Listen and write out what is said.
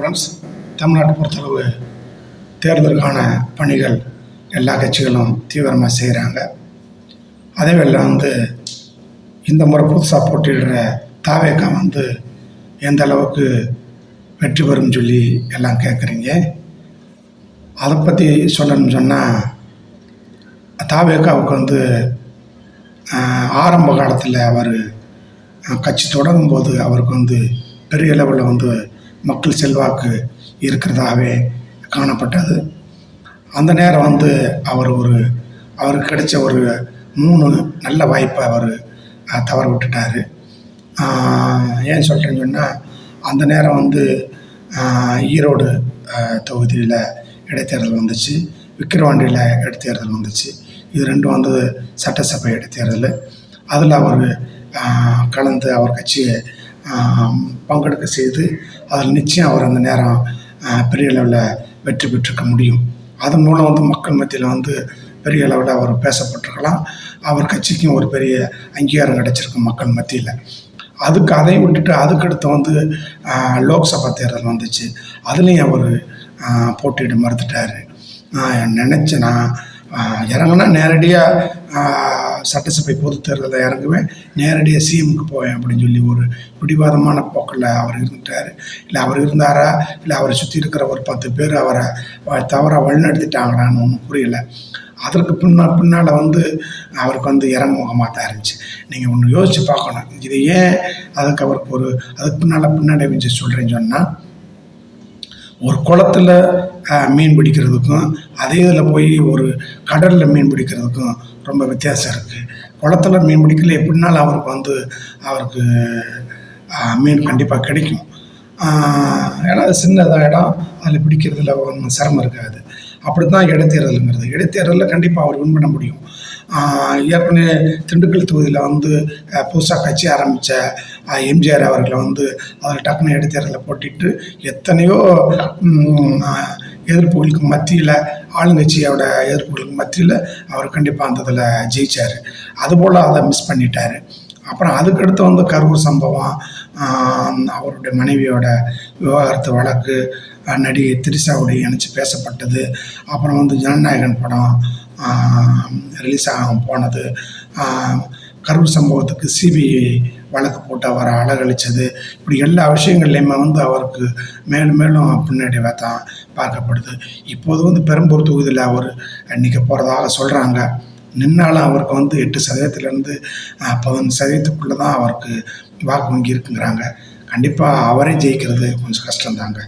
Friends. தமிழ்நாட்டை பொறுத்தளவு தேர்தலுக்கான பணிகள் எல்லா கட்சிகளும் தீவிரமாக செய்கிறாங்க. அதே வேளையில் இந்த முறை புதுசாக போட்டியிடுற தாவேகா எந்த அளவுக்கு வெற்றி பெறும் சொல்லி எல்லாம் கேட்குறீங்க. அதை பற்றி சொல்லணும்னு சொன்னால், தாவேகாவுக்கு ஆரம்ப காலத்தில் அவர் கட்சி தொடங்கும்போது அவருக்கு பெரிய லெவலில் மக்கள் செல்வாக்கு இருக்கிறதாகவே காணப்பட்டது. அந்த நேரம் அவருக்கு கிடைச்ச ஒரு 3 நல்ல வாய்ப்பை அவர் தவற விட்டுட்டார். ஏன் சொல்கிறேன்னு சொன்னால், அந்த நேரம் ஈரோடு தொகுதியில் இடைத்தேர்தல் வந்துச்சு, விக்கிரவாண்டியில் இடைத்தேர்தல் வந்துச்சு. இது ரெண்டும் சட்டசபை இடைத்தேர்தல். அதில் அவர் கலந்து அவர் கட்சியை பங்கெடுக்க செய்து அதில் நிச்சயம் அவர் அந்த நேரம் பெரிய அளவில் வெற்றி பெற்றிருக்க முடியும். அதன் மூலம் மக்கள் மத்தியில் பெரிய அளவில் அவர் பேசப்பட்டிருக்கலாம். அவர் கட்சிக்கும் ஒரு பெரிய அங்கீகாரம் கிடைச்சிருக்கும் மக்கள் மத்தியில். அதை விட்டுட்டு அதுக்கடுத்து லோக்சபா தேர்தல் வந்துச்சு. அதுலேயும் அவர் போட்டியிட மறுத்துட்டார். நினச்சேன்னா இறங்குனா நேரடியாக சட்டசபை பொது தேர்தலில் இறங்குவேன், நேரடியாக சிஎம்க்கு போவேன் அப்படின்னு சொல்லி ஒரு பிடிவாதமான போக்கில் அவர் இருந்துட்டார். இல்லை அவர் இருந்தாரா, இல்லை அவரை சுற்றி இருக்கிற ஒரு 10 பேர் அவரை தவறாக வழிநடத்திட்டாங்களான்னு ஒன்றும் புரியலை. அதற்கு பின்னால் அவருக்கு இறங்குமுகமாக தான் இருந்துச்சு. நீங்கள் ஒன்று யோசித்து பார்க்கணும். இது ஏன் அவருக்கு அதுக்கு பின்னாடி வச்சு சொல்கிறேன்னு சொன்னால், ஒரு குளத்தில் மீன் பிடிக்கிறதுக்கும் அதே இதில் போய் ஒரு கடலில் மீன் பிடிக்கிறதுக்கும் ரொம்ப வித்தியாசம் இருக்குது. குளத்தில் மீன் பிடிக்கல எப்படின்னாலும் அவருக்கு மீன் கண்டிப்பாக கிடைக்கும். ஏன்னா சின்னதாக இடம், அதில் பிடிக்கிறதுல ஒன்றும் சிரமம் இருக்காது. அப்படி தான் இடைத்தேர்தலுங்கிறது. இடைத்தேர்தலில் கண்டிப்பாக அவர் வின் பண்ண முடியும். ஏற்கனவே திண்டுக்கல் தொகுதியில் புதுசாக கட்சி ஆரம்பித்த எம்ஜிஆர் அவர்களை அதில் டக்குனு இடைத்தேர்தலில் போட்டிட்டு எத்தனையோ எதிர்ப்புகளுக்கு மத்தியில், ஆளுங்கட்சியோட எதிர்ப்புகளுக்கு மத்தியில் அவர் கண்டிப்பாக அந்த இதில் ஜெயித்தார். அதுபோல் அதை மிஸ் பண்ணிட்டார். அப்புறம் அதுக்கடுத்து கரூர் சம்பவம், அவருடைய மனைவியோட விவாகரத்து வழக்கு, நடிகை திரிஷாவுடைய இணைச்சி பேசப்பட்டது, அப்புறம் ஜனநாயகன் படம் ரிலீஸ் ஆக போனது, கரூர் சம்பவத்துக்கு சிபிஐ வழக்கு போட்டு அவரை அலகழித்தது, இப்படி எல்லா விஷயங்கள்லையுமே அவருக்கு மேலும் மேலும் பின்னாடியே தான் பார்க்கப்படுது. இப்போது பெரம்பூர் தொகுதியில் அவர் நிற்க போகிறதாக சொல்கிறாங்க. நின்னாலும் அவருக்கு 8%லேருந்து 11%க்குள்ளே தான் அவருக்கு வாக்கு வங்கி இருக்குங்கிறாங்க. கண்டிப்பாக அவரே ஜெயிக்கிறது கொஞ்சம் கஷ்டம்தாங்க.